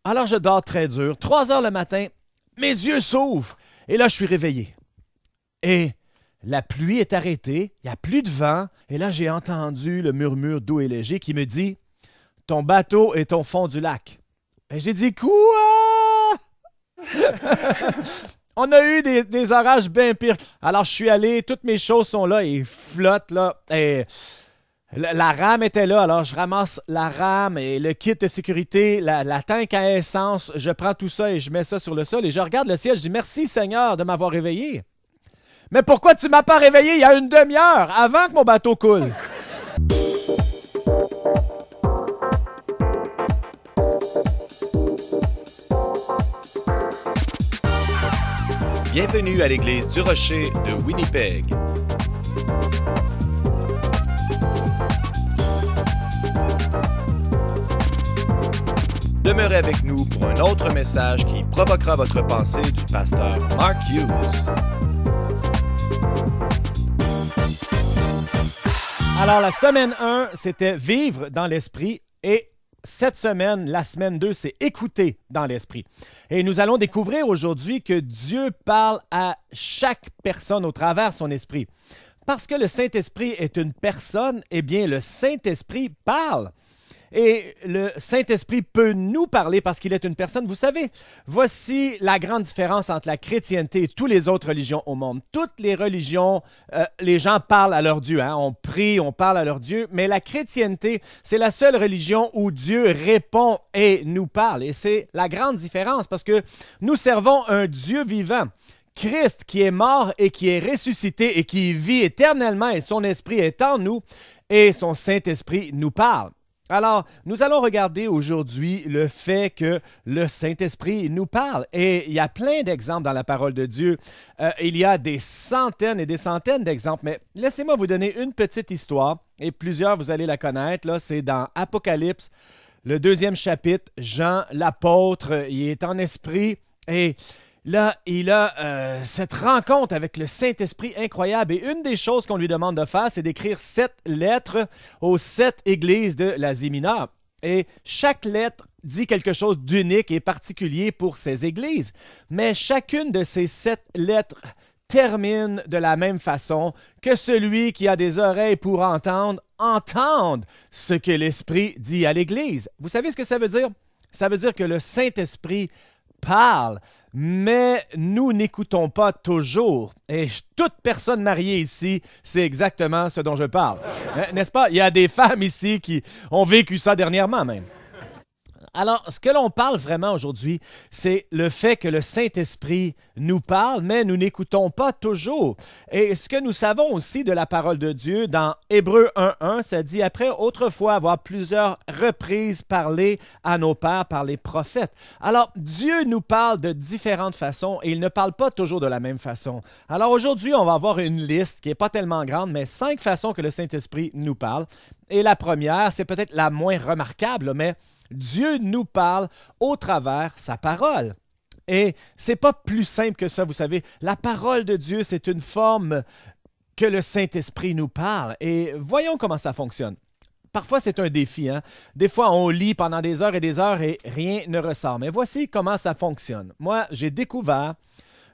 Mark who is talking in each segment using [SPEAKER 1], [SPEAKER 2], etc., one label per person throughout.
[SPEAKER 1] Alors je dors très dur. 3 heures le matin, mes yeux s'ouvrent. Et là, je suis réveillé. Et la pluie est arrêtée, il n'y a plus de vent. Et là, j'ai entendu le murmure doux et léger qui me dit « Ton bateau est au fond du lac. » Et j'ai dit « Quoi? » On a eu des orages bien pires. Alors, je suis allé, toutes mes choses sont là et flottent là. Et la rame était là, alors je ramasse la rame et le kit de sécurité, la tank à essence. Je prends tout ça et je mets ça sur le sol et je regarde le ciel. Je dis merci Seigneur de m'avoir réveillé. Mais pourquoi tu m'as pas réveillé il y a une demi-heure avant que mon bateau coule?
[SPEAKER 2] Bienvenue à l'Église du Rocher de Winnipeg. Demeurez avec nous pour un autre message qui provoquera votre pensée du pasteur Mark Hughes.
[SPEAKER 1] Alors, la semaine 1, c'était vivre dans l'esprit et cette semaine, la semaine 2, c'est écouter dans l'esprit. Et nous allons découvrir aujourd'hui que Dieu parle à chaque personne au travers son esprit. Parce que le Saint-Esprit est une personne, eh bien, le Saint-Esprit parle. Et le Saint-Esprit peut nous parler parce qu'il est une personne. Vous savez, voici la grande différence entre la chrétienté et toutes les autres religions au monde. Toutes les religions, les gens parlent à leur Dieu. Hein? On prie, on parle à leur Dieu. Mais la chrétienté, c'est la seule religion où Dieu répond et nous parle. Et c'est la grande différence parce que nous servons un Dieu vivant. Christ qui est mort et qui est ressuscité et qui vit éternellement et son esprit est en nous et son Saint-Esprit nous parle. Alors, nous allons regarder aujourd'hui le fait que le Saint-Esprit nous parle. Et il y a plein d'exemples dans la parole de Dieu. Il y a des centaines et des centaines d'exemples, mais laissez-moi vous donner une petite histoire, et plusieurs, vous allez la connaître. Là, c'est dans Apocalypse, le 2e chapitre. Jean, l'apôtre, il est en esprit, et là, il a cette rencontre avec le Saint-Esprit incroyable. Et une des choses qu'on lui demande de faire, c'est d'écrire 7 lettres aux 7 églises de l'Asie mineure. Et chaque lettre dit quelque chose d'unique et particulier pour ces églises. Mais chacune de ces 7 lettres termine de la même façon que celui qui a des oreilles pour entendre, entende ce que l'Esprit dit à l'Église. Vous savez ce que ça veut dire? Ça veut dire que le Saint-Esprit parle, mais nous n'écoutons pas toujours. Et toute personne mariée ici, c'est exactement ce dont je parle. N'est-ce pas? Il y a des femmes ici qui ont vécu ça dernièrement même. Alors, ce que l'on parle vraiment aujourd'hui, c'est le fait que le Saint-Esprit nous parle, mais nous n'écoutons pas toujours. Et ce que nous savons aussi de la parole de Dieu, dans Hébreux 1.1, ça dit « Après autrefois avoir plusieurs reprises parlé à nos pères par les prophètes ». Alors, Dieu nous parle de différentes façons et il ne parle pas toujours de la même façon. Alors aujourd'hui, on va avoir une liste qui n'est pas tellement grande, mais 5 façons que le Saint-Esprit nous parle. Et la première, c'est peut-être la moins remarquable, mais Dieu nous parle au travers sa parole. Et c'est pas plus simple que ça, vous savez. La parole de Dieu, c'est une forme que le Saint-Esprit nous parle. Et voyons comment ça fonctionne. Parfois, c'est un défi. Hein? Des fois, on lit pendant des heures et rien ne ressort. Mais voici comment ça fonctionne. Moi, j'ai découvert,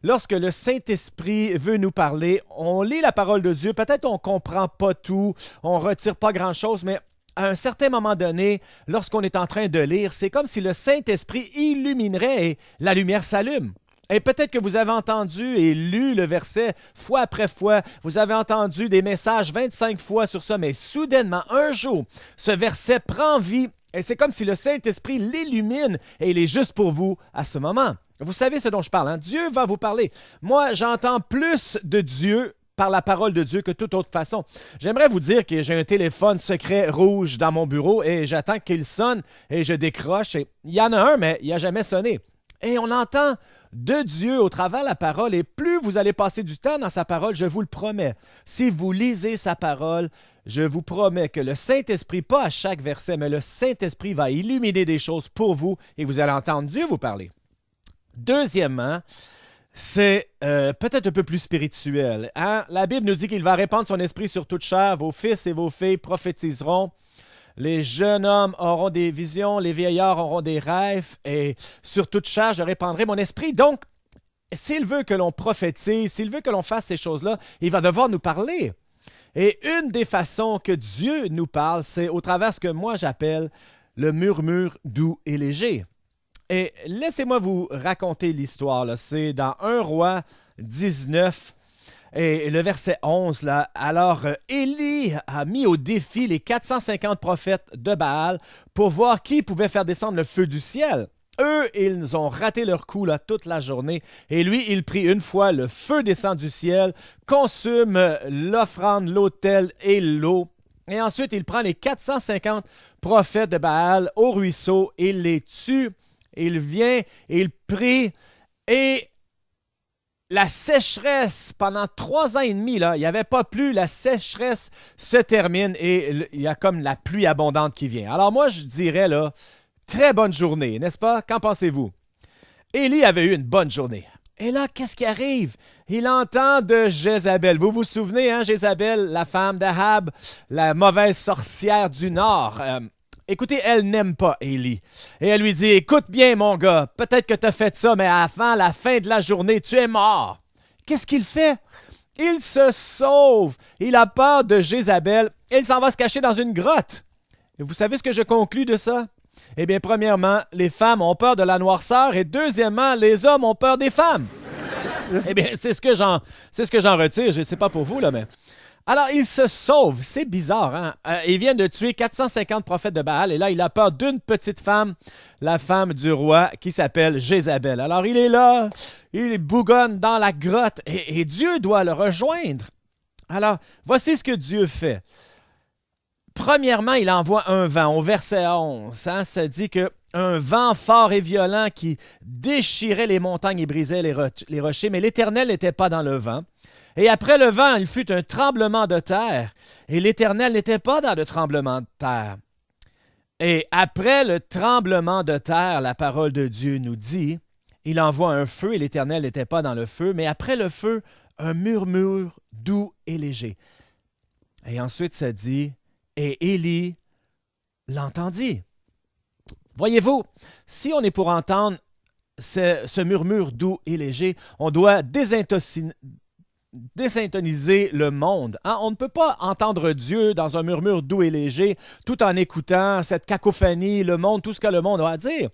[SPEAKER 1] lorsque le Saint-Esprit veut nous parler, on lit la parole de Dieu. Peut-être on ne comprend pas tout, on ne retire pas grand-chose, mais à un certain moment donné, lorsqu'on est en train de lire, c'est comme si le Saint-Esprit illuminerait et la lumière s'allume. Et peut-être que vous avez entendu et lu le verset fois après fois, vous avez entendu des messages 25 fois sur ça, mais soudainement, un jour, ce verset prend vie et c'est comme si le Saint-Esprit l'illumine et il est juste pour vous à ce moment. Vous savez ce dont je parle, hein? Dieu va vous parler. Moi, j'entends plus de Dieu par la parole de Dieu que toute autre façon. J'aimerais vous dire que j'ai un téléphone secret rouge dans mon bureau et j'attends qu'il sonne et je décroche. Et il y en a un, mais il n'a jamais sonné. Et on entend de Dieu au travers de la parole et plus vous allez passer du temps dans sa parole, je vous le promets. Si vous lisez sa parole, je vous promets que le Saint-Esprit, pas à chaque verset, mais le Saint-Esprit va illuminer des choses pour vous et vous allez entendre Dieu vous parler. Deuxièmement, c'est peut-être un peu plus spirituel. Hein? La Bible nous dit qu'il va répandre son esprit sur toute chair. Vos fils et vos filles prophétiseront. Les jeunes hommes auront des visions, les vieillards auront des rêves, et sur toute chair, je répandrai mon esprit. Donc, s'il veut que l'on prophétise, s'il veut que l'on fasse ces choses-là, il va devoir nous parler. Et une des façons que Dieu nous parle, c'est au travers de ce que moi j'appelle le murmure doux et léger. Et laissez-moi vous raconter l'histoire, là. C'est dans 1 Roi 19 et le verset 11. Là. Alors, Élie a mis au défi les 450 prophètes de Baal pour voir qui pouvait faire descendre le feu du ciel. Eux, ils ont raté leur coup là, toute la journée. Et lui, il prie une fois, le feu descend du ciel, consume l'offrande, l'autel et l'eau. Et ensuite, il prend les 450 prophètes de Baal au ruisseau, il les tue, il vient, il prie, et la sécheresse, pendant 3 ans et demi, là, il n'y avait pas plu, la sécheresse se termine et il y a comme la pluie abondante qui vient. Alors moi, je dirais, là, très bonne journée, n'est-ce pas? Qu'en pensez-vous? Élie avait eu une bonne journée. Et là, qu'est-ce qui arrive? Il entend de Jézabel. Vous vous souvenez, hein, Jézabel, la femme d'Ahab, la mauvaise sorcière du Nord. Écoutez, elle n'aime pas Élie. Et elle lui dit, écoute bien, mon gars, peut-être que tu as fait ça, mais à la fin de la journée, tu es mort. Qu'est-ce qu'il fait? Il se sauve. Il a peur de Jézabel. Il s'en va se cacher dans une grotte. Et vous savez ce que je conclus de ça? Eh bien, premièrement, les femmes ont peur de la noirceur et deuxièmement, les hommes ont peur des femmes. Eh bien, c'est ce que j'en retire. Je ne sais pas pour vous, là, mais... Alors, il se sauve. C'est bizarre, hein? Il vient de tuer 450 prophètes de Baal et là, il a peur d'une petite femme, la femme du roi, qui s'appelle Jézabel. Alors, il est là, il bougonne dans la grotte et Dieu doit le rejoindre. Alors, voici ce que Dieu fait. Premièrement, il envoie un vent. Au verset 11, hein, ça dit qu'un vent fort et violent qui déchirait les montagnes et brisait les rochers, mais l'Éternel n'était pas dans le vent. Et après le vent, il fut un tremblement de terre, et l'Éternel n'était pas dans le tremblement de terre. Et après le tremblement de terre, la parole de Dieu nous dit, il envoie un feu, et l'Éternel n'était pas dans le feu, mais après le feu, un murmure doux et léger. Et ensuite, ça dit, et Élie l'entendit. Voyez-vous, si on est pour entendre ce murmure doux et léger, on doit désintoniser le monde. Hein? On ne peut pas entendre Dieu dans un murmure doux et léger tout en écoutant cette cacophonie, le monde, tout ce que le monde a à dire.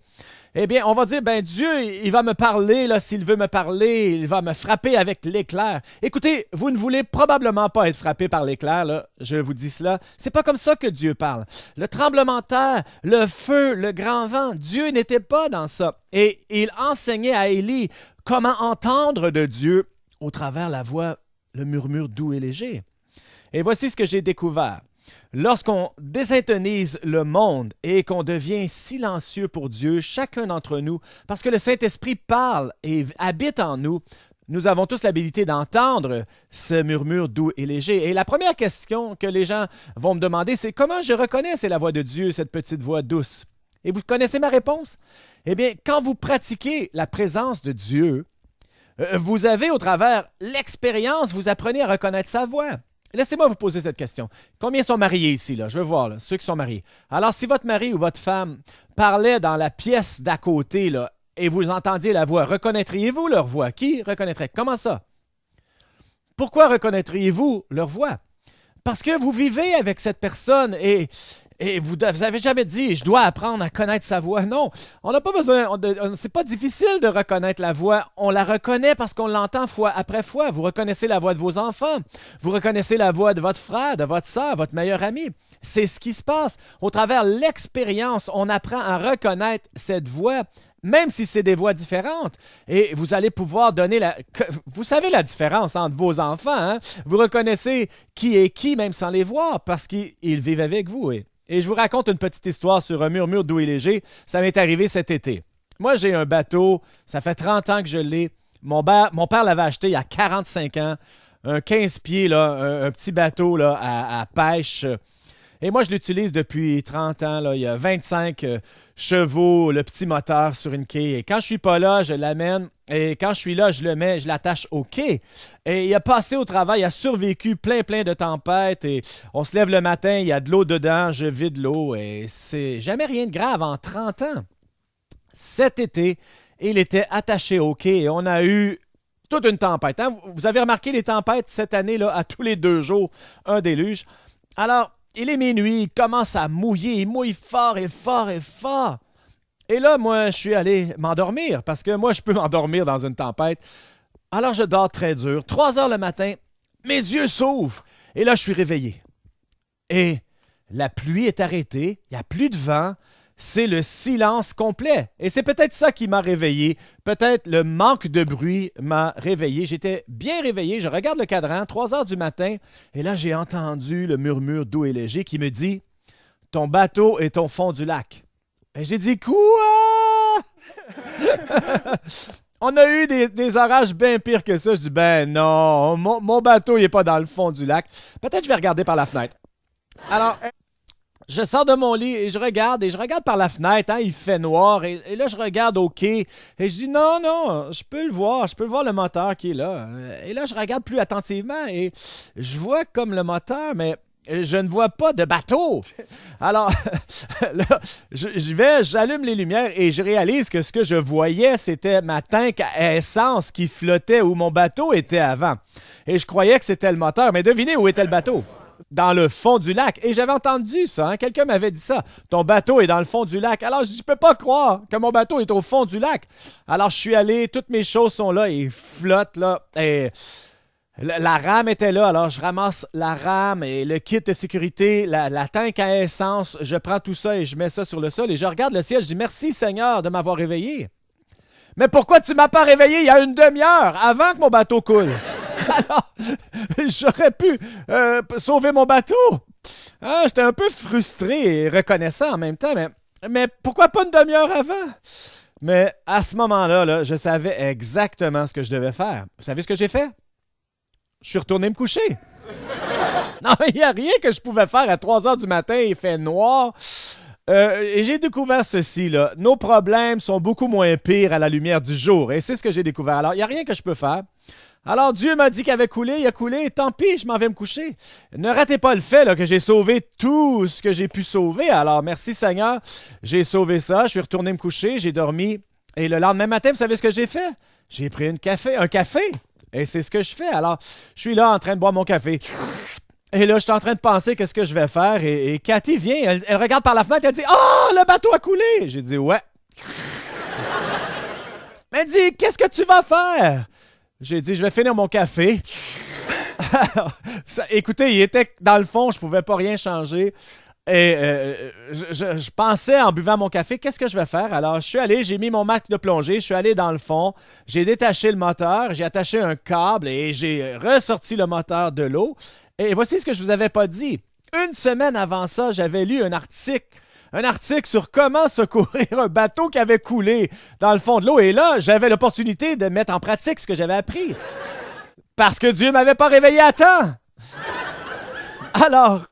[SPEAKER 1] Eh bien, on va dire, ben Dieu, il va me parler, là, s'il veut me parler, il va me frapper avec l'éclair. Écoutez, vous ne voulez probablement pas être frappé par l'éclair, là, je vous dis cela. C'est pas comme ça que Dieu parle. Le tremblement de terre, le feu, le grand vent, Dieu n'était pas dans ça. Et il enseignait à Élie comment entendre de Dieu au travers la voix, le murmure doux et léger. Et voici ce que j'ai découvert. Lorsqu'on désintonise le monde et qu'on devient silencieux pour Dieu, chacun d'entre nous, parce que le Saint-Esprit parle et habite en nous, nous avons tous l'habilité d'entendre ce murmure doux et léger. Et la première question que les gens vont me demander, c'est comment je reconnais c'est la voix de Dieu, cette petite voix douce? Et vous connaissez ma réponse? Eh bien, quand vous pratiquez la présence de Dieu, vous avez au travers l'expérience, vous apprenez à reconnaître sa voix. Laissez-moi vous poser cette question. Combien sont mariés ici, là? Je veux voir, là, ceux qui sont mariés. Alors, si votre mari ou votre femme parlait dans la pièce d'à côté, là, et vous entendiez la voix, reconnaîtriez-vous leur voix? Qui reconnaîtrait? Comment ça? Pourquoi reconnaîtriez-vous leur voix? Parce que vous vivez avec cette personne et vous n'avez jamais dit « je dois apprendre à connaître sa voix ». Non, on n'a pas besoin, c'est pas difficile de reconnaître la voix. On la reconnaît parce qu'on l'entend fois après fois. Vous reconnaissez la voix de vos enfants. Vous reconnaissez la voix de votre frère, de votre sœur, votre meilleur ami. C'est ce qui se passe. Au travers de l'expérience, on apprend à reconnaître cette voix, même si c'est des voix différentes. Et vous allez pouvoir donner Vous savez la différence entre vos enfants. Hein? Vous reconnaissez qui est qui, même sans les voir, parce qu'ils vivent avec vous. Et je vous raconte une petite histoire sur un murmure doux et léger. Ça m'est arrivé cet été. Moi, j'ai un bateau. Ça fait 30 ans que je l'ai. Mon père l'avait acheté il y a 45 ans. Un 15 pieds, là, un petit bateau là, à pêche. Et moi, je l'utilise depuis 30 ans. Là. Il y a 25 chevaux, le petit moteur sur une quai. Et quand je ne suis pas là, je l'amène Et quand je suis là, je l'attache au quai. Et il a passé au travail, il a survécu plein de tempêtes. Et on se lève le matin, il y a de l'eau dedans, je vide l'eau. Et c'est jamais rien de grave en 30 ans. Cet été, il était attaché au quai et on a eu toute une tempête. Hein? Vous avez remarqué les tempêtes cette année, là, à tous les 2 jours, un déluge. Alors, il est minuit, il commence à mouiller, il mouille fort et fort et fort. Et là, moi, je suis allé m'endormir, parce que moi, je peux m'endormir dans une tempête. Alors, je dors très dur. 3 heures le matin, mes yeux s'ouvrent. Et là, je suis réveillé. Et la pluie est arrêtée, il n'y a plus de vent, c'est le silence complet. Et c'est peut-être ça qui m'a réveillé. Peut-être le manque de bruit m'a réveillé. J'étais bien réveillé, je regarde le cadran, 3 heures du matin, et là, j'ai entendu le murmure doux et léger qui me dit « Ton bateau est au fond du lac. » Et j'ai dit « Quoi? » On a eu des orages bien pires que ça. Je dis « Ben non, mon bateau, il n'est pas dans le fond du lac. Peut-être que je vais regarder par la fenêtre. » Alors, je sors de mon lit et je regarde par la fenêtre, hein, il fait noir, et là je regarde au quai, et je dis non, je peux le voir le moteur qui est là. Et là je regarde plus attentivement et je vois comme le moteur, mais je ne vois pas de bateau. Alors, là, j'allume les lumières et je réalise que ce que je voyais, c'était ma tank à essence qui flottait où mon bateau était avant. Et je croyais que c'était le moteur, mais devinez où était le bateau? Dans le fond du lac. Et j'avais entendu ça, hein? Quelqu'un m'avait dit ça. Ton bateau est dans le fond du lac. Alors, je peux pas croire que mon bateau est au fond du lac. Alors, je suis allé, toutes mes choses sont là et flottent là. Et la rame était là, alors je ramasse la rame et le kit de sécurité, la tank à essence. Je prends tout ça et je mets ça sur le sol et je regarde le ciel. Je dis merci Seigneur de m'avoir réveillé. Mais pourquoi tu m'as pas réveillé il y a une demi-heure avant que mon bateau coule? Alors, j'aurais pu sauver mon bateau. Ah, j'étais un peu frustré et reconnaissant en même temps, mais pourquoi pas une demi-heure avant? Mais à ce moment-là, là, je savais exactement ce que je devais faire. Vous savez ce que j'ai fait? Je suis retourné me coucher. Non, il n'y a rien que je pouvais faire à 3 heures du matin, il fait noir. Et j'ai découvert ceci, là. Nos problèmes sont beaucoup moins pires à la lumière du jour. Et c'est ce que j'ai découvert. Alors, il n'y a rien que je peux faire. Alors, Dieu m'a dit qu'il avait coulé, il a coulé, et tant pis, je m'en vais me coucher. Ne ratez pas le fait là, que j'ai sauvé tout ce que j'ai pu sauver. Alors, merci Seigneur, j'ai sauvé ça, je suis retourné me coucher, j'ai dormi. Et le lendemain matin, vous savez ce que j'ai fait? J'ai pris un café. Et c'est ce que je fais. Alors, je suis là en train de boire mon café. Et là, je suis en train de penser qu'est-ce que je vais faire. Et Cathy vient, elle regarde par la fenêtre, elle dit « Ah, le bateau a coulé! » J'ai dit « Ouais. » Elle dit « Qu'est-ce que tu vas faire? » J'ai dit « Je vais finir mon café. » Écoutez, il était dans le fond, je ne pouvais pas rien changer. Et je pensais en buvant mon café, qu'est-ce que je vais faire? Alors, je suis allé, j'ai mis mon masque de plongée, je suis allé dans le fond, j'ai détaché le moteur, j'ai attaché un câble et j'ai ressorti le moteur de l'eau. Et voici ce que je vous avais pas dit. Une semaine avant ça, j'avais lu un article sur comment secourir un bateau qui avait coulé dans le fond de l'eau. Et là, j'avais l'opportunité de mettre en pratique ce que j'avais appris. Parce que Dieu ne m'avait pas réveillé à temps. Alors,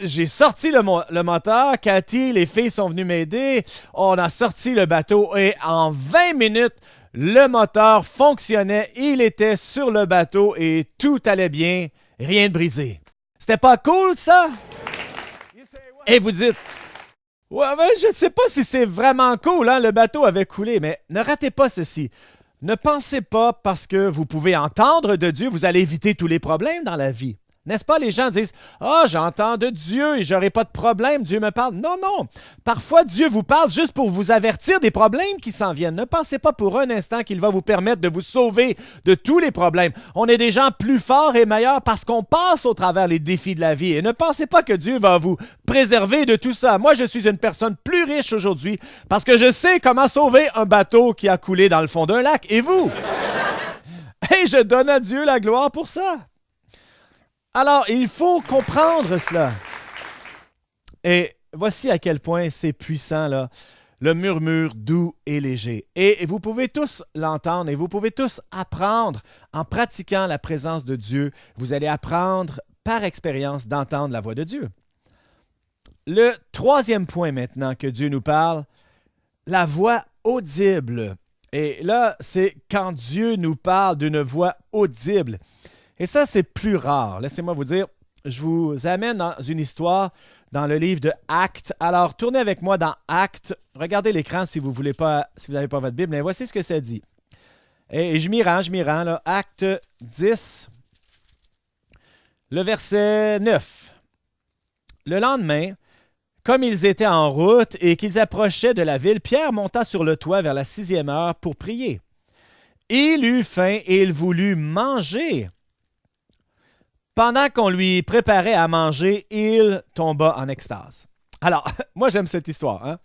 [SPEAKER 1] j'ai sorti le moteur. Cathy, les filles sont venues m'aider. On a sorti le bateau et en 20 minutes, le moteur fonctionnait. Il était sur le bateau et tout allait bien. Rien de brisé. C'était pas cool, ça? Et vous dites, ouais, ben, je ne sais pas si c'est vraiment cool, hein? Le bateau avait coulé, mais ne ratez pas ceci. Ne pensez pas parce que vous pouvez entendre de Dieu, vous allez éviter tous les problèmes dans la vie. N'est-ce pas? Les gens disent « Ah, j'entends de Dieu et j'aurai pas de problème, Dieu me parle. » Non, non. Parfois, Dieu vous parle juste pour vous avertir des problèmes qui s'en viennent. Ne pensez pas pour un instant qu'il va vous permettre de vous sauver de tous les problèmes. On est des gens plus forts et meilleurs parce qu'on passe au travers les défis de la vie. Et ne pensez pas que Dieu va vous préserver de tout ça. Moi, je suis une personne plus riche aujourd'hui parce que je sais comment sauver un bateau qui a coulé dans le fond d'un lac. Et vous? Et je donne à Dieu la gloire pour ça. Alors, il faut comprendre cela. Et voici à quel point c'est puissant, là, le murmure doux et léger. Et vous pouvez tous l'entendre et vous pouvez tous apprendre en pratiquant la présence de Dieu. Vous allez apprendre par expérience d'entendre la voix de Dieu. Le troisième point maintenant que Dieu nous parle, la voix audible. Et là, c'est quand Dieu nous parle d'une voix audible. Et ça, c'est plus rare. Laissez-moi vous dire, je vous amène dans une histoire dans le livre de Actes. Alors, tournez avec moi dans Actes. Regardez l'écran si vous voulez pas, si vous n'avez pas votre Bible. Mais voici ce que ça dit. Et je m'y rends, là. Acte 10, le verset 9. Le lendemain, comme ils étaient en route et qu'ils approchaient de la ville, Pierre monta sur le toit vers la 6e heure pour prier. Il eut faim et il voulut manger. Pendant qu'on lui préparait à manger, il tomba en extase. Alors, moi j'aime cette histoire. Hein?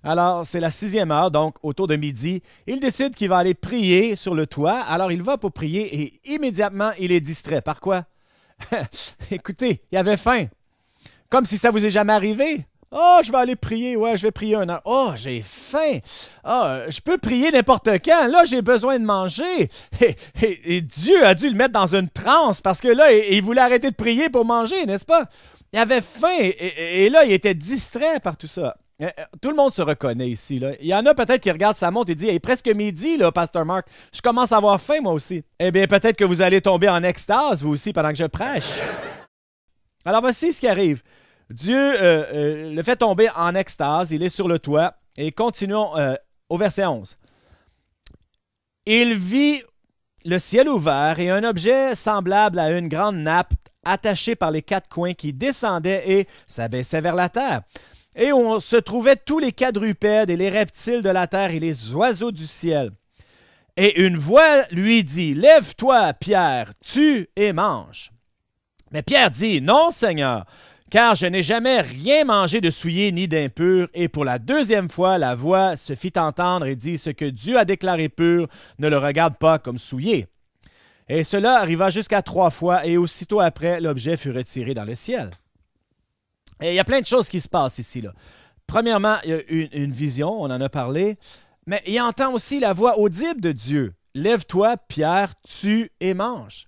[SPEAKER 1] Alors, c'est la 6e heure, donc autour de midi. Il décide qu'il va aller prier sur le toit. Alors, il va pour prier et immédiatement, il est distrait. Par quoi? Écoutez, il avait faim. Comme si ça vous est jamais arrivé. Oh, je vais aller prier. Ouais, je vais prier 1 heure. Oh, j'ai faim. Oh, je peux prier n'importe quand. Là, j'ai besoin de manger. Et Dieu a dû le mettre dans une transe parce que là, il voulait arrêter de prier pour manger, n'est-ce pas? Il avait faim et là, il était distrait par tout ça. Tout le monde se reconnaît ici. Là. Il y en a peut-être qui regardent sa montre et disent « Il est presque midi, là, Pasteur Mark. Je commence à avoir faim, moi aussi. » Eh bien, peut-être que vous allez tomber en extase, vous aussi, pendant que je prêche. Alors, voici ce qui arrive. Dieu le fait tomber en extase. Il est sur le toit. Et continuons au verset 11. Il vit le ciel ouvert et un objet semblable à une grande nappe attachée par les 4 coins qui descendait et s'abaissait vers la terre. Et où se trouvaient tous les quadrupèdes et les reptiles de la terre et les oiseaux du ciel. Et une voix lui dit, « Lève-toi, Pierre, tue et mange. » Mais Pierre dit, « Non, Seigneur, car je n'ai jamais rien mangé de souillé ni d'impur. » Et pour la 2e fois, la voix se fit entendre et dit, « Ce que Dieu a déclaré pur, ne le regarde pas comme souillé. » Et cela arriva jusqu'à 3 fois, et aussitôt après, l'objet fut retiré dans le ciel. Et il y a plein de choses qui se passent ici. Là. Premièrement, il y a une vision, on en a parlé, mais il entend aussi la voix audible de Dieu. « Lève-toi, Pierre, tue et mange. »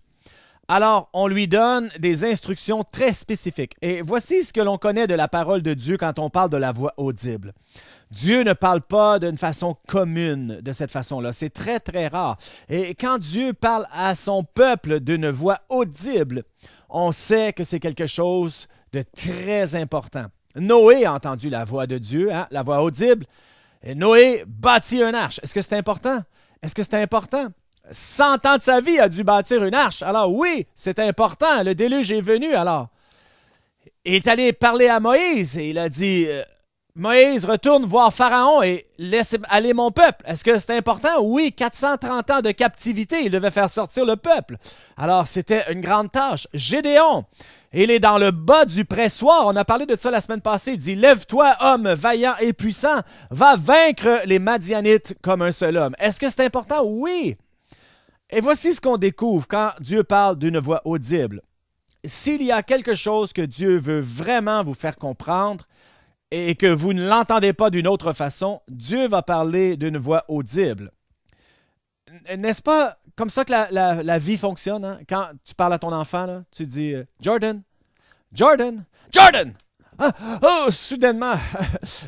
[SPEAKER 1] Alors, on lui donne des instructions très spécifiques. Et voici ce que l'on connaît de la parole de Dieu quand on parle de la voix audible. Dieu ne parle pas d'une façon commune de cette façon-là. C'est très, très rare. Et quand Dieu parle à son peuple d'une voix audible, on sait que c'est quelque chose de très important. Noé a entendu la voix de Dieu, hein, la voix audible. Et Noé bâtit une arche. Est-ce que c'est important? Est-ce que c'est important? 100 ans de sa vie a dû bâtir une arche. Alors oui, c'est important. Le déluge est venu alors. Il est allé parler à Moïse et il a dit Moïse, retourne voir Pharaon et laisse aller mon peuple. Est-ce que c'est important? Oui, 430 ans de captivité. Il devait faire sortir le peuple. Alors c'était une grande tâche. Gédéon, il est dans le bas du pressoir. On a parlé de ça la semaine passée. Il dit, « Lève-toi, homme vaillant et puissant. Va vaincre les Madianites comme un seul homme. » Est-ce que c'est important? Oui. Et voici ce qu'on découvre quand Dieu parle d'une voix audible. S'il y a quelque chose que Dieu veut vraiment vous faire comprendre et que vous ne l'entendez pas d'une autre façon, Dieu va parler d'une voix audible. N'est-ce pas comme ça que la vie fonctionne? Hein? Quand tu parles à ton enfant, là, tu dis « Jordan, Jordan, Jordan! » Oh, soudainement,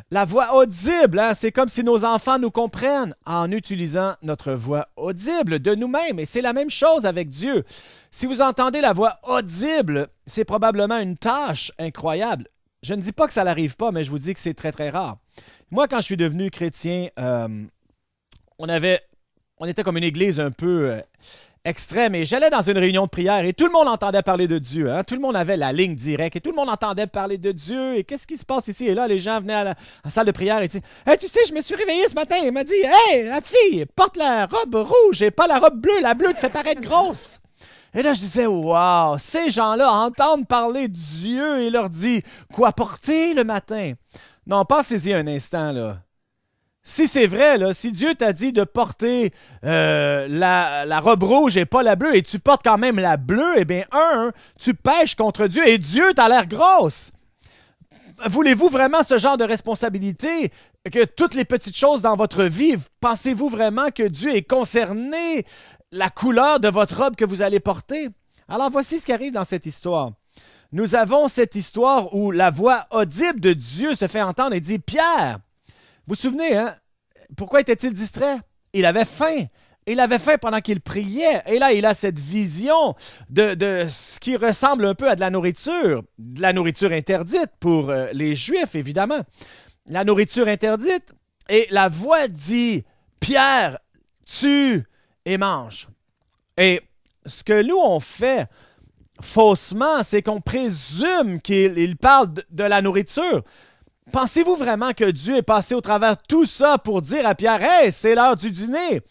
[SPEAKER 1] la voix audible, hein? C'est comme si nos enfants nous comprennent en utilisant notre voix audible de nous-mêmes. Et c'est la même chose avec Dieu. Si vous entendez la voix audible, c'est probablement une tâche incroyable. Je ne dis pas que ça n'arrive pas, mais je vous dis que c'est très, très rare. Moi, quand je suis devenu chrétien, on était comme une église un peu extrême et j'allais dans une réunion de prière et tout le monde entendait parler de Dieu. Hein? Tout le monde avait la ligne directe et tout le monde entendait parler de Dieu. Et qu'est-ce qui se passe ici? Et là, les gens venaient à la salle de prière et disaient hey, tu sais, je me suis réveillé ce matin et il m'a dit hey, la fille, porte la robe rouge et pas la robe bleue. La bleue te fait paraître grosse. Et là, je disais, wow, ces gens-là entendent parler de Dieu et leur dit quoi porter le matin? Non, pensez-y un instant, là. Si c'est vrai, là, si Dieu t'a dit de porter la robe rouge et pas la bleue, et tu portes quand même la bleue, eh bien, tu pèches contre Dieu et Dieu t'a l'air grosse. Voulez-vous vraiment ce genre de responsabilité? Que toutes les petites choses dans votre vie, pensez-vous vraiment que Dieu est concerné la couleur de votre robe que vous allez porter? Alors, voici ce qui arrive dans cette histoire. Nous avons cette histoire où la voix audible de Dieu se fait entendre et dit « Pierre ». Vous vous souvenez, hein? Pourquoi était-il distrait? il avait faim. Il avait faim pendant qu'il priait. Et là, il a cette vision de ce qui ressemble un peu à de la nourriture interdite pour les Juifs, évidemment. La nourriture interdite. Et la voix dit, « Pierre, tue et mange. » Et ce que nous, on fait faussement, c'est qu'on présume qu'il parle de la nourriture. Pensez-vous vraiment que Dieu est passé au travers de tout ça pour dire à Pierre, « Hey, c'est l'heure du dîner.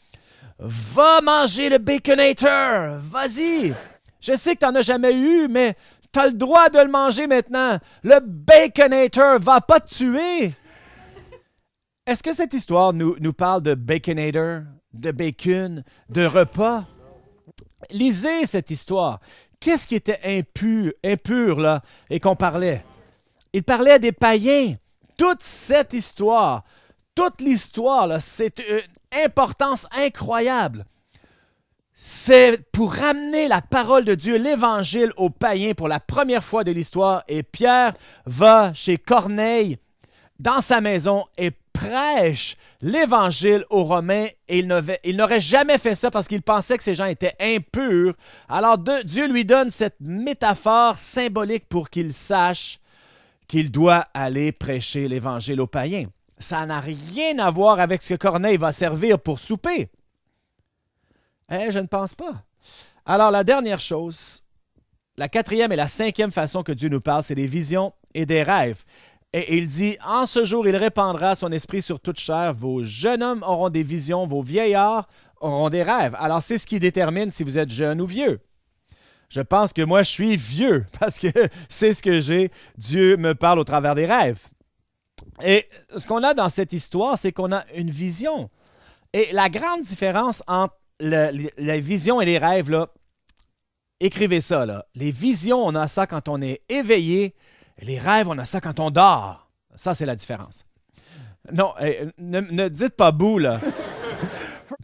[SPEAKER 1] Va manger le Baconator. Vas-y. Je sais que tu n'en as jamais eu, mais tu as le droit de le manger maintenant. Le Baconator va pas te tuer. » Est-ce que cette histoire nous parle de Baconator, de bacon, de repas? Lisez cette histoire. Qu'est-ce qui était impur là, et qu'on parlait? Il parlait des païens. Toute cette histoire, toute l'histoire, là, c'est une importance incroyable. C'est pour ramener la parole de Dieu, l'Évangile aux païens pour la première fois de l'histoire. Et Pierre va chez Corneille, dans sa maison, et prêche l'Évangile aux Romains. Et il n'aurait jamais fait ça parce qu'il pensait que ces gens étaient impurs. Alors Dieu lui donne cette métaphore symbolique pour qu'il sache qu'il doit aller prêcher l'Évangile aux païens. Ça n'a rien à voir avec ce que Corneille va servir pour souper. Je ne pense pas. Alors, la dernière chose, la quatrième et la cinquième façon que Dieu nous parle, c'est des visions et des rêves. Et il dit, « En ce jour, il répandra son esprit sur toute chair. Vos jeunes hommes auront des visions, vos vieillards auront des rêves. » Alors, c'est ce qui détermine si vous êtes jeune ou vieux. Je pense que moi, je suis vieux parce que c'est ce que j'ai. Dieu me parle au travers des rêves. Et ce qu'on a dans cette histoire, c'est qu'on a une vision. Et la grande différence entre les visions et les rêves, là, écrivez ça, là. Les visions, on a ça quand on est éveillé. Et les rêves, on a ça quand on dort. Ça, c'est la différence. Non, ne dites pas bout, là.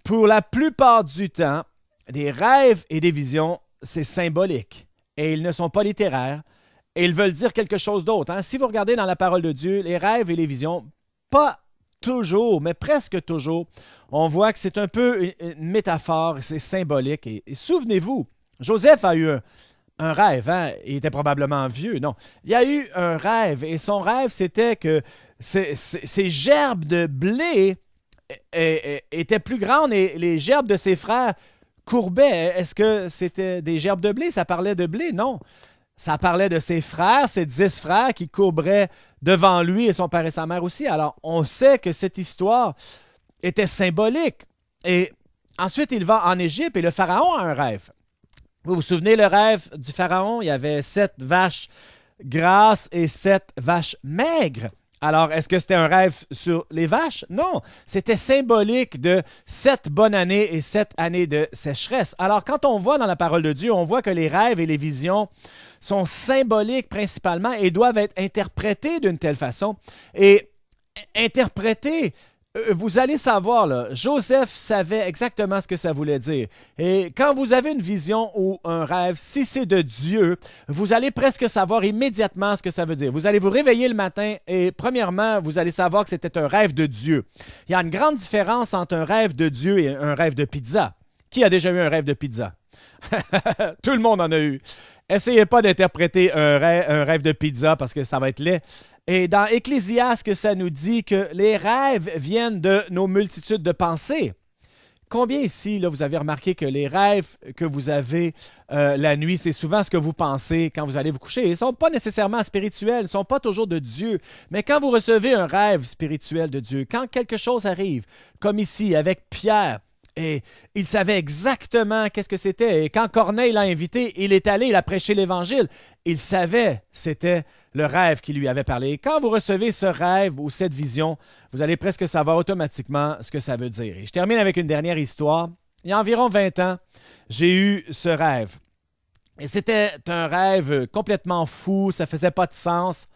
[SPEAKER 1] Pour la plupart du temps, des rêves et des visions, c'est symbolique. Et ils ne sont pas littéraires. Et ils veulent dire quelque chose d'autre. Hein? Si vous regardez dans la parole de Dieu, les rêves et les visions, pas toujours, mais presque toujours, on voit que c'est un peu une métaphore, c'est symbolique. Et souvenez-vous, Joseph a eu un rêve. Hein? Il était probablement vieux. Non, il a eu un rêve. Et son rêve, c'était que ces gerbes de blé étaient plus grandes et les gerbes de ses frères courbaient. Est-ce que c'était des gerbes de blé? Ça parlait de blé? Non. Ça parlait de ses frères, ses 10 frères qui courberaient devant lui et son père et sa mère aussi. Alors, on sait que cette histoire était symbolique. Et ensuite, il va en Égypte et le pharaon a un rêve. Vous vous souvenez le rêve du pharaon? Il y avait 7 vaches grasses et 7 vaches maigres. Alors, est-ce que c'était un rêve sur les vaches? Non, c'était symbolique de 7 bonnes années et 7 années de sécheresse. Alors, quand on voit dans la parole de Dieu, on voit que les rêves et les visions sont symboliques principalement et doivent être interprétés d'une telle façon. Et interprétés, vous allez savoir, là, Joseph savait exactement ce que ça voulait dire. Et quand vous avez une vision ou un rêve, si c'est de Dieu, vous allez presque savoir immédiatement ce que ça veut dire. Vous allez vous réveiller le matin et premièrement, vous allez savoir que c'était un rêve de Dieu. Il y a une grande différence entre un rêve de Dieu et un rêve de pizza. Qui a déjà eu un rêve de pizza? Tout le monde en a eu. Essayez pas d'interpréter un rêve de pizza parce que ça va être laid. Et dans Ecclésiaste, ça nous dit que les rêves viennent de nos multitudes de pensées. Combien ici, là, vous avez remarqué que les rêves que vous avez la nuit, c'est souvent ce que vous pensez quand vous allez vous coucher. Ils ne sont pas nécessairement spirituels, ils ne sont pas toujours de Dieu. Mais quand vous recevez un rêve spirituel de Dieu, quand quelque chose arrive, comme ici avec Pierre, et il savait exactement qu'est-ce que c'était. Et quand Corneille l'a invité, il est allé, il a prêché l'Évangile. Il savait c'était le rêve qui lui avait parlé. Et quand vous recevez ce rêve ou cette vision, vous allez presque savoir automatiquement ce que ça veut dire. Et je termine avec une dernière histoire. Il y a environ 20 ans, j'ai eu ce rêve. Et c'était un rêve complètement fou, ça ne faisait pas de sens.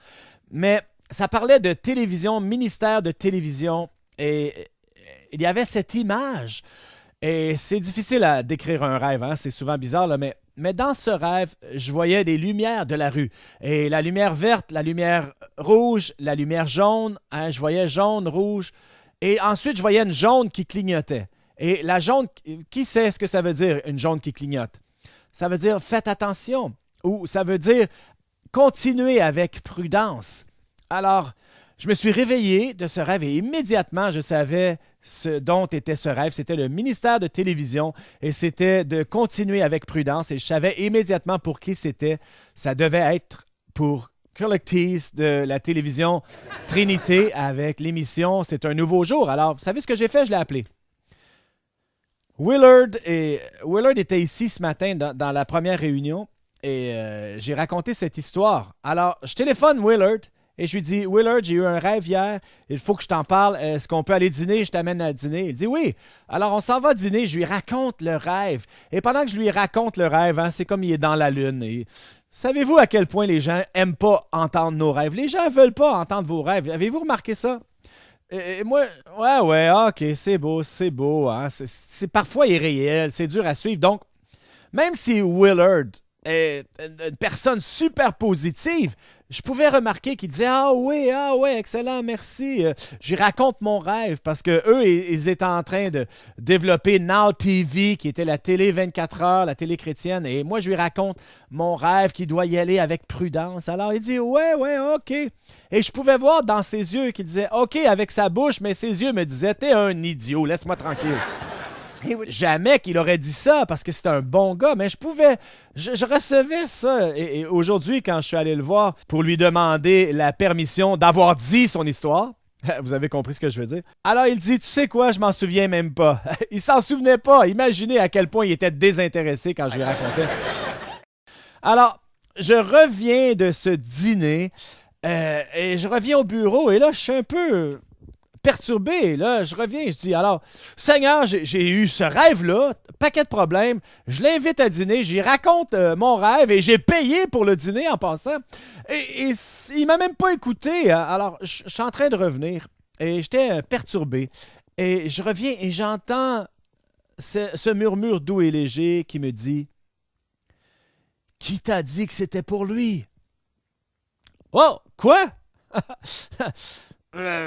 [SPEAKER 1] Mais ça parlait de télévision, ministère de télévision. Et il y avait cette image. Et c'est difficile à décrire un rêve, hein? C'est souvent bizarre, là, mais dans ce rêve, je voyais des lumières de la rue. Et la lumière verte, la lumière rouge, la lumière jaune, hein? Je voyais jaune, rouge. Et ensuite, je voyais une jaune qui clignotait. Et la jaune, qui sait ce que ça veut dire, une jaune qui clignote? Ça veut dire faites attention ou ça veut dire continuez avec prudence. Alors, je me suis réveillé de ce rêve et immédiatement, je savais ce dont était ce rêve. C'était le ministère de télévision et c'était de continuer avec prudence. Et je savais immédiatement pour qui c'était. Ça devait être pour Curlic Tees de la télévision Trinité avec l'émission C'est un nouveau jour. Alors, vous savez ce que j'ai fait? Je l'ai appelé. Willard était ici ce matin dans la première réunion et j'ai raconté cette histoire. Alors, je téléphone Willard. Et je lui dis, Willard, j'ai eu un rêve hier, il faut que je t'en parle. Est-ce qu'on peut aller dîner? Je t'amène à dîner. Il dit oui. Alors, on s'en va dîner, je lui raconte le rêve. Et pendant que je lui raconte le rêve, c'est comme il est dans la lune. Et savez-vous à quel point les gens n'aiment pas entendre nos rêves? Les gens ne veulent pas entendre vos rêves. Avez-vous remarqué ça? Et moi, ouais, ok, c'est beau. Hein? C'est parfois irréel, c'est dur à suivre. Donc, même si Willard est une personne super positive, je pouvais remarquer qu'il disait « Ah oui, excellent, merci. » Je lui raconte mon rêve parce qu'eux, ils étaient en train de développer Now TV, qui était la télé 24 heures, la télé chrétienne. Et moi, je lui raconte mon rêve qu'il doit y aller avec prudence. Alors, il dit « Ouais, ok. » Et je pouvais voir dans ses yeux qu'il disait « Ok » avec sa bouche, mais ses yeux me disaient « T'es un idiot, laisse-moi tranquille. » Jamais qu'il aurait dit ça parce que c'était un bon gars, mais je recevais ça. Et aujourd'hui, quand je suis allé le voir pour lui demander la permission d'avoir dit son histoire, vous avez compris ce que je veux dire? Alors il dit, tu sais quoi, je m'en souviens même pas. Il s'en souvenait pas. Imaginez à quel point il était désintéressé quand je lui racontais. Alors, je reviens de ce dîner et je reviens au bureau et là, je suis un peu perturbé, là, je reviens, je dis, alors, Seigneur, j'ai eu ce rêve-là, paquet de problèmes, je l'invite à dîner, j'y raconte mon rêve et j'ai payé pour le dîner en passant. Et il m'a même pas écouté, alors je suis en train de revenir et j'étais perturbé. Et je reviens et j'entends ce murmure doux et léger qui me dit, « Qui t'a dit que c'était pour lui? » Oh, quoi?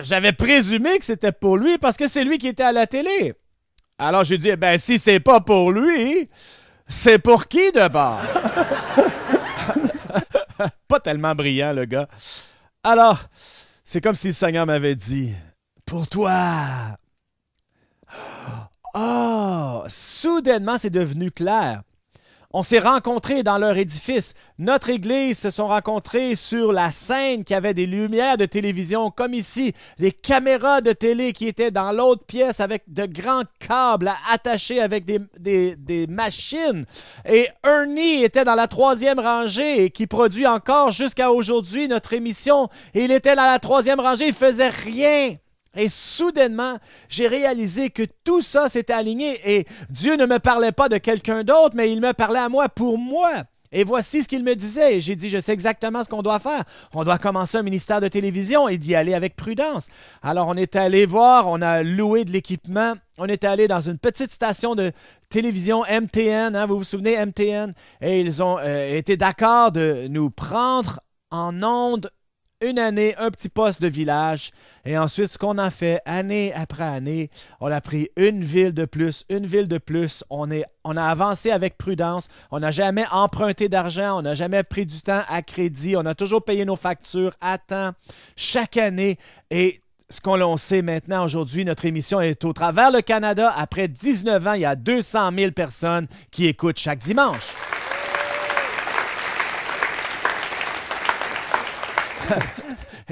[SPEAKER 1] J'avais présumé que c'était pour lui parce que c'est lui qui était à la télé. Alors j'ai dit, ben si c'est pas pour lui, c'est pour qui de bord? Pas tellement brillant, le gars. Alors, c'est comme si le Seigneur m'avait dit, pour toi. Oh, soudainement, c'est devenu clair. On s'est rencontrés dans leur édifice. Notre église se sont rencontrés sur la scène qui avait des lumières de télévision comme ici, les caméras de télé qui étaient dans l'autre pièce avec de grands câbles attachés avec des machines. Et Ernie était dans la 3e rangée et qui produit encore jusqu'à aujourd'hui notre émission. Et il était dans la 3e rangée, il faisait rien. Et soudainement, j'ai réalisé que tout ça s'était aligné et Dieu ne me parlait pas de quelqu'un d'autre, mais il me parlait à moi pour moi. Et voici ce qu'il me disait. J'ai dit, je sais exactement ce qu'on doit faire. On doit commencer un ministère de télévision et d'y aller avec prudence. Alors, on est allé voir, on a loué de l'équipement. On est allé dans une petite station de télévision MTN, vous vous souvenez, MTN? Et ils ont été d'accord de nous prendre en ondes une année, un petit poste de village. Et ensuite, ce qu'on a fait, année après année, on a pris une ville de plus. On a avancé avec prudence. On n'a jamais emprunté d'argent. On n'a jamais pris du temps à crédit. On a toujours payé nos factures à temps, chaque année. Et ce qu'on sait maintenant, aujourd'hui, notre émission est au travers le Canada. Après 19 ans, il y a 200 000 personnes qui écoutent chaque dimanche.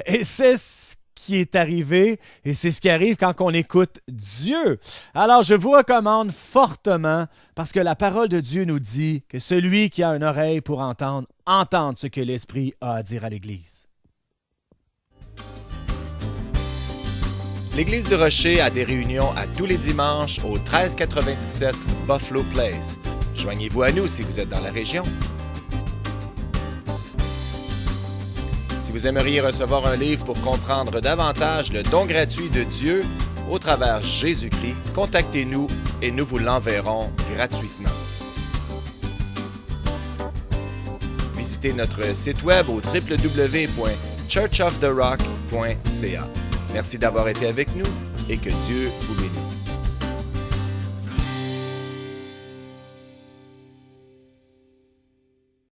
[SPEAKER 1] Et c'est ce qui est arrivé et c'est ce qui arrive quand on écoute Dieu. Alors, je vous recommande fortement, parce que la parole de Dieu nous dit que celui qui a une oreille pour entendre, entende ce que l'Esprit a à dire à l'Église.
[SPEAKER 2] L'Église du Rocher a des réunions à tous les dimanches au 1397 Buffalo Place. Joignez-vous à nous si vous êtes dans la région. Si vous aimeriez recevoir un livre pour comprendre davantage le don gratuit de Dieu au travers Jésus-Christ, contactez-nous et nous vous l'enverrons gratuitement. Visitez notre site web au www.churchoftherock.ca. Merci d'avoir été avec nous et que Dieu vous bénisse.